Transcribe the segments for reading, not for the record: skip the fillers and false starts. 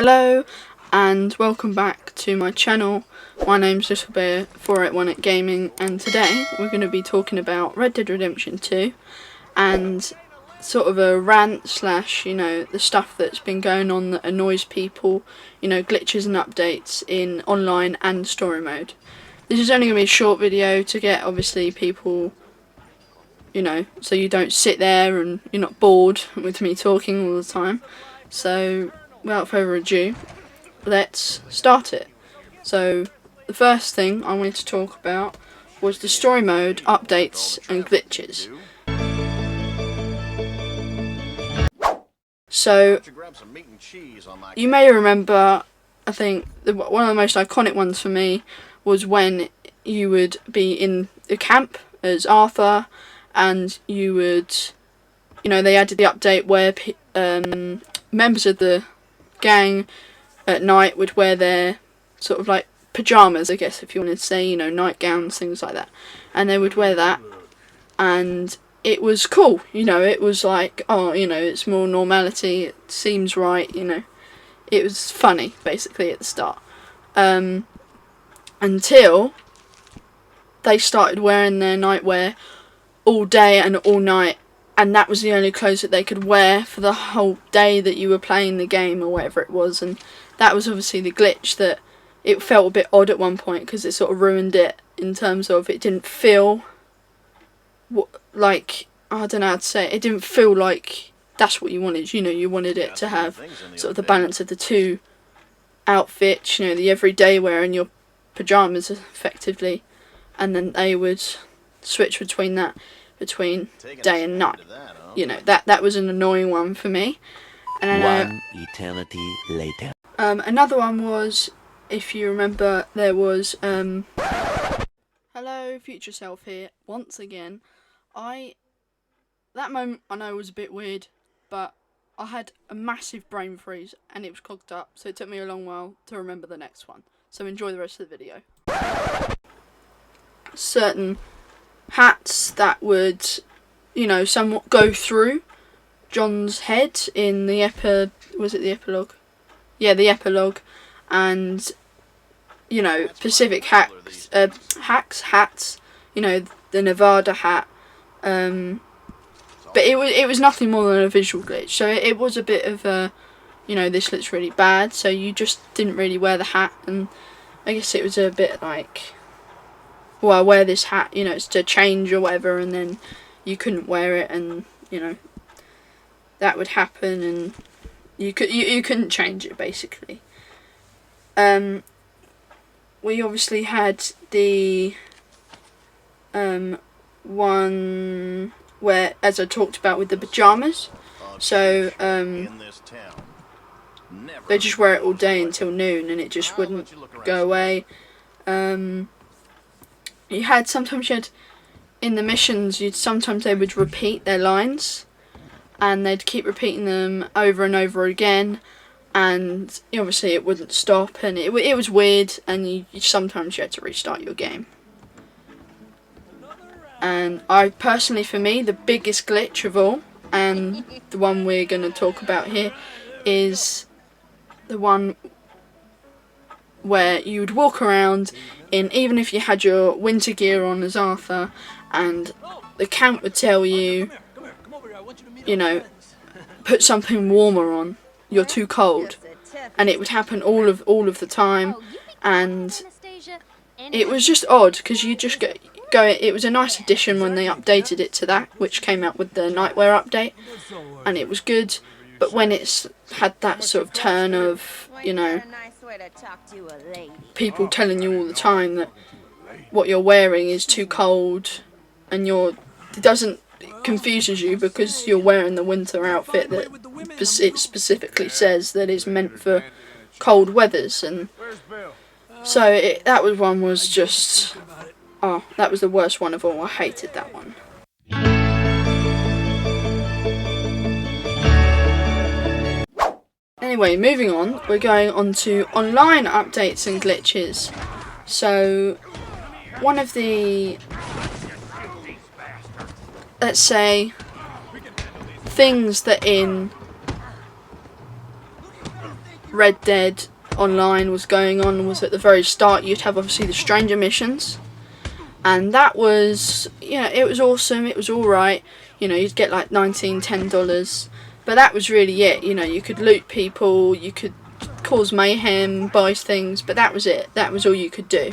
Hello and welcome back to my channel. My name's Little Bear 481 at Gaming, and today we're going to be talking about Red Dead Redemption 2 and sort of a rant slash, the stuff that's been going on that annoys people, glitches and updates in online and story mode. This is only going to be a short video to get obviously people, so you don't sit there and you're not bored with me talking all the time. So without further ado, let's start it. So the first thing I wanted to talk about was the story mode updates and glitches. So you may remember, I think one of the most iconic ones for me was when you would be in the camp as Arthur, and you would, they added the update where members of the gang at night would wear their sort of like pyjamas, I guess, if you want to say, nightgowns, things like that, and they would wear that, and it was cool, it was like, oh, it's more normality, it seems right, it was funny basically at the start, until they started wearing their nightwear all day and all night, and that was the only clothes that they could wear for the whole day that you were playing the game or whatever it was. And that was obviously the glitch, that it felt a bit odd at one point because it sort of ruined it in terms of it didn't feel like, I don't know how to say it, it didn't feel like that's what you wanted. You wanted it to have sort of the balance of the two outfits, the everyday wear and your pyjamas effectively, and then they would switch between that, between day and night. That was an annoying one for me. And one eternity later. Another one was, if you remember, there was hello, future self here once again. That moment I know was a bit weird, but I had a massive brain freeze and it was clogged up, so it took me a long while to remember the next one. So enjoy the rest of the video. Certain hats that would, somewhat go through John's head in the was it the epilogue? Yeah, the epilogue, and specific hats, the Nevada hat, but it was nothing more than a visual glitch. So it was a bit of a, this looks really bad, so you just didn't really wear the hat, and I guess it was a bit like, well, I wear this hat, it's to change or whatever, and then you couldn't wear it, and that would happen, and you couldn't change it basically. We obviously had the one where, as I talked about with the pajamas, so they just wear it all day until noon, and it just wouldn't go away. Sometimes you had in the missions, sometimes they would repeat their lines, and they'd keep repeating them over and over again, and obviously it wouldn't stop, and it was weird, and sometimes you had to restart your game. And personally, for me, the biggest glitch of all, and the one we're going to talk about here, is the one where you would walk around in, even if you had your winter gear on as Arthur, and the camp would tell you, put something warmer on, you're too cold, and it would happen all of the time, and it was just odd because you just go. It was a nice addition when they updated it to that, which came out with the nightwear update, and it was good. But when it's had that sort of turn of, people telling you all the time that what you're wearing is too cold, and it confuses you because you're wearing the winter outfit that it specifically says that is meant for cold weathers, and so that was just, that was the worst one of all. I hated that one. Anyway, moving on, we're going on to online updates and glitches. So, one of the, let's say, things that in Red Dead Online was going on was at the very start. You'd have obviously the stranger missions, and that was, you know, it was awesome. It was alright. You know, you'd get like $10, but that was really it. You know, you could loot people, you could cause mayhem, buy things, but that was it. That was all you could do.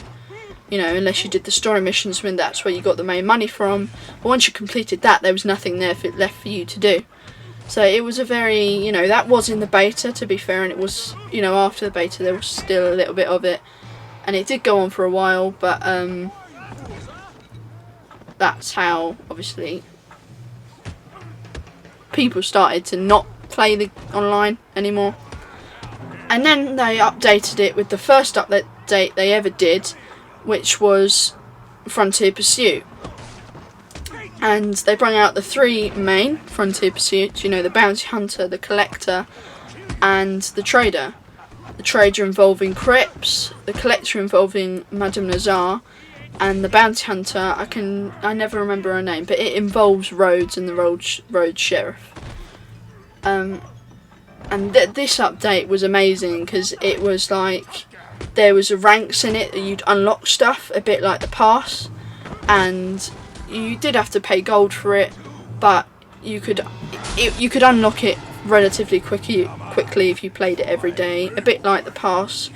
You know, unless you did the story missions, when that's where you got the main money from. But once you completed that, there was nothing there left for you to do. So it was a very, you know, that was in the beta, to be fair, and it was, you know, after the beta there was still a little bit of it, and it did go on for a while, but that's how obviously people started to not play the online anymore. And then they updated it with the first update they ever did, which was Frontier Pursuit. And they brought out the 3 main Frontier Pursuits, you know, the Bounty Hunter, the Collector, and the Trader. The Trader involving Crips, the Collector involving Madame Nazar, and the Bounty Hunter, I never remember her name, but it involves Rhodes and the Rhodes Sheriff. And this update was amazing because it was like there was ranks in it that you'd unlock stuff, a bit like the pass, and you did have to pay gold for it, but you could unlock it relatively quickly if you played it every day, a bit like the pass.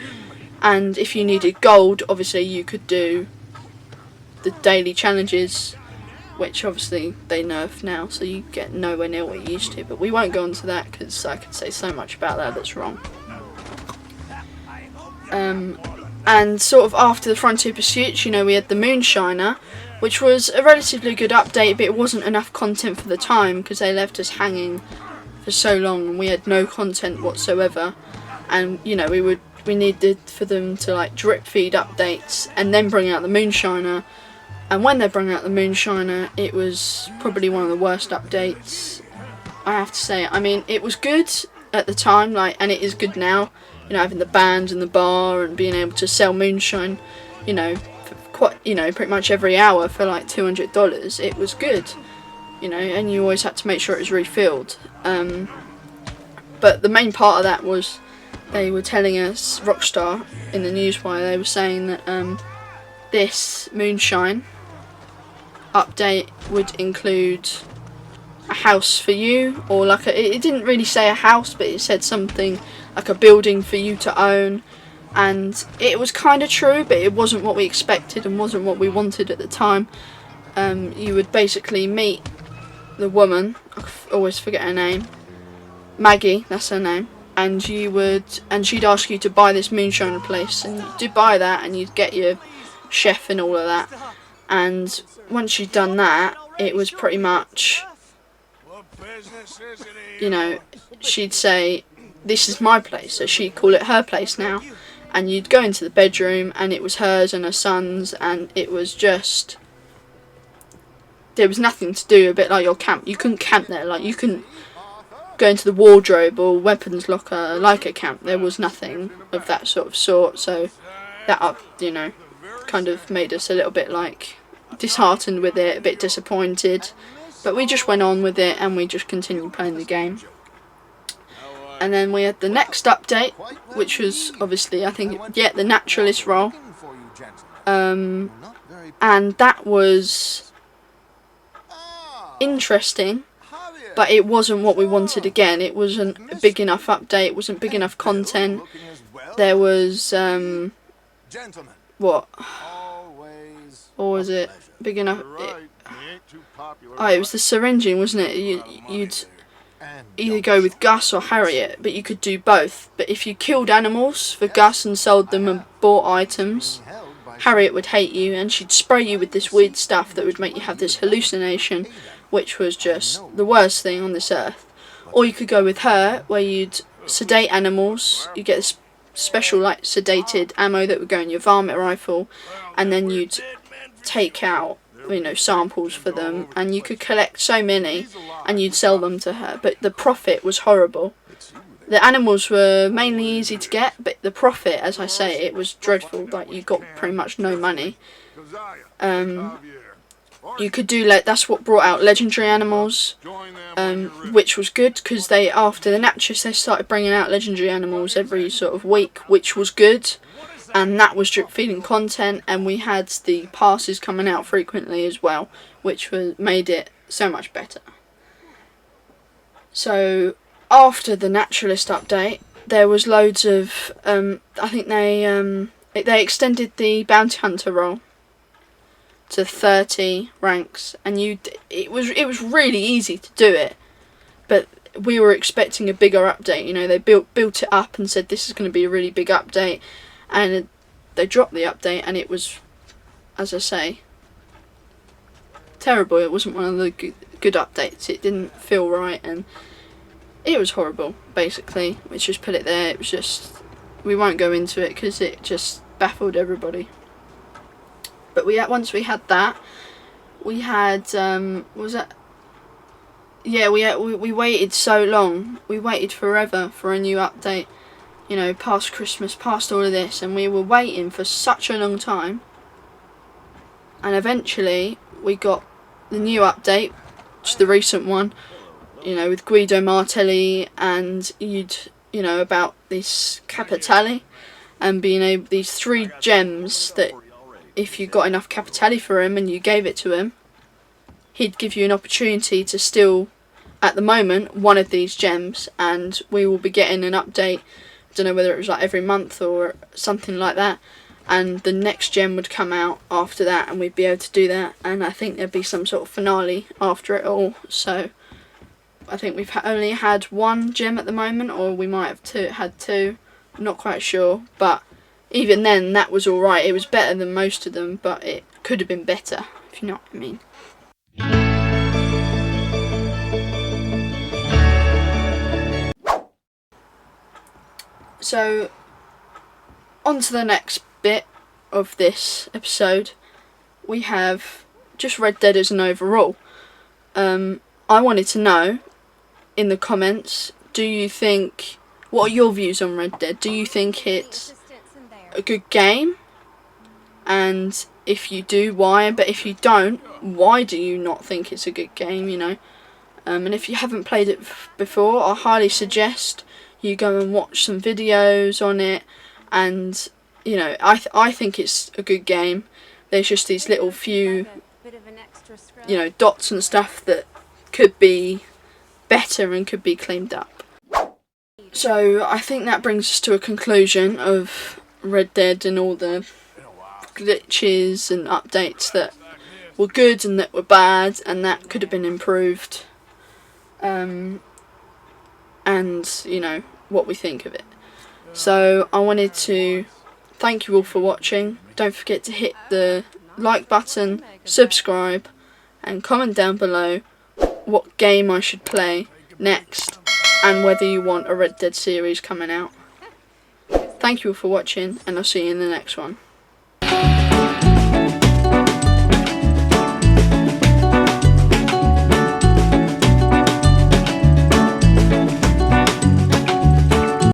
And if you needed gold, obviously you could do the daily challenges, which obviously they nerfed now, so you get nowhere near what you used to, but we won't go into that because I could say so much about that that's wrong. And sort of after the Frontier Pursuits, you know, we had the Moonshiner, which was a relatively good update, but it wasn't enough content for the time because they left us hanging for so long and we had no content whatsoever. And, you know, we needed for them to like drip feed updates and then bring out the Moonshiner. And when they brought out the Moonshiner, it was probably one of the worst updates, I have to say. I mean, it was good at the time, like, and it is good now. You know, having the band and the bar and being able to sell moonshine, you know, pretty much every hour for like $200. It was good, you know, and you always had to make sure it was refilled. But the main part of that was they were telling us, Rockstar in the newswire, they were saying that this moonshine update would include a house for you, or like it didn't really say a house, but it said something like a building for you to own, and it was kind of true, but it wasn't what we expected and wasn't what we wanted at the time. You would basically meet the woman, I always forget her name, Maggie, that's her name, and she'd ask you to buy this moonshiner place, and you'd buy that and you'd get your chef and all of that. And once you'd done that, it was pretty much, you know, she'd say, this is my place, so she'd call it her place now, and you'd go into the bedroom and it was hers and her son's, and it was just, there was nothing to do, a bit like your camp. You couldn't camp there, like you couldn't go into the wardrobe or weapons locker like a camp. There was nothing of that sort, so that, you know, kind of made us a little bit like disheartened with it, a bit disappointed, but we just went on with it and we just continued playing the game. And then we had the next update, which was obviously, I think, the naturalist role, and that was interesting, but it wasn't what we wanted. Again, it wasn't a big enough update, it wasn't big enough content. There was what was it big enough? It was the syringing, wasn't it? You'd either go with Gus or Harriet, but you could do both. But if you killed animals for Gus and sold them and bought items, Harriet would hate you and she'd spray you with this weird stuff that would make you have this hallucination, which was just the worst thing on this earth. Or you could go with her, where you'd sedate animals, you get this special like sedated ammo that would go in your varmint rifle, and then you'd take out, you know, samples for them, and you could collect so many and you'd sell them to her, but the profit was horrible. The animals were mainly easy to get, but the profit, as I say, it was dreadful. Like, you got pretty much no money. you could do that's what brought out legendary animals, which was good because after the Naturalists they started bringing out legendary animals every sort of week, which was good, and that was drip feeding content, and we had the passes coming out frequently as well, which made it so much better. So after the Naturalist update, there was loads of I think they extended the bounty hunter role to 30 ranks, and it was really easy to do it, but we were expecting a bigger update. You know, they built it up and said this is going to be a really big update, and they dropped the update and it was, as I say, terrible. It wasn't one of the good updates. It didn't feel right and it was horrible, basically. Let's just put it there. It was just, we won't go into it because it just baffled everybody. But once we had that, we had we waited so long. We waited forever for a new update. You know, past Christmas, past all of this, and we were waiting for such a long time. And eventually we got the new update, which is the recent one. You know, with Guido Martelli, and you know about this Capitale, and being able, these 3 gems that if you got enough Capitale for him and you gave it to him, he'd give you an opportunity to steal, at the moment, one of these gems, and we will be getting an update. I don't know whether it was like every month or something like that, and the next gem would come out after that, and we'd be able to do that, and I think there'd be some sort of finale after it all. So I think we've only had 1 gem at the moment, or we might have had 2, I'm not quite sure, but even then that was alright. It was better than most of them, but it could have been better, if you know what I mean. So, on to the next bit of this episode. We have just Red Dead as an overall. I wanted to know in the comments, what are your views on Red Dead? Do you think it's a good game? And if you do, why? But if you don't, why do you not think it's a good game, you know? And if you haven't played it before, I highly suggest you go and watch some videos on it, and you know, I think it's a good game. There's just these little few, you know, dots and stuff that could be better and could be cleaned up. So I think that brings us to a conclusion of Red Dead and all the glitches and updates that were good and that were bad and that could have been improved. And you know what we think of it. So I wanted to thank you all for watching. Don't forget to hit the like button, subscribe, and comment down below what game I should play next and whether you want a Red Dead series coming out. Thank you all for watching, and I'll see you in the next one.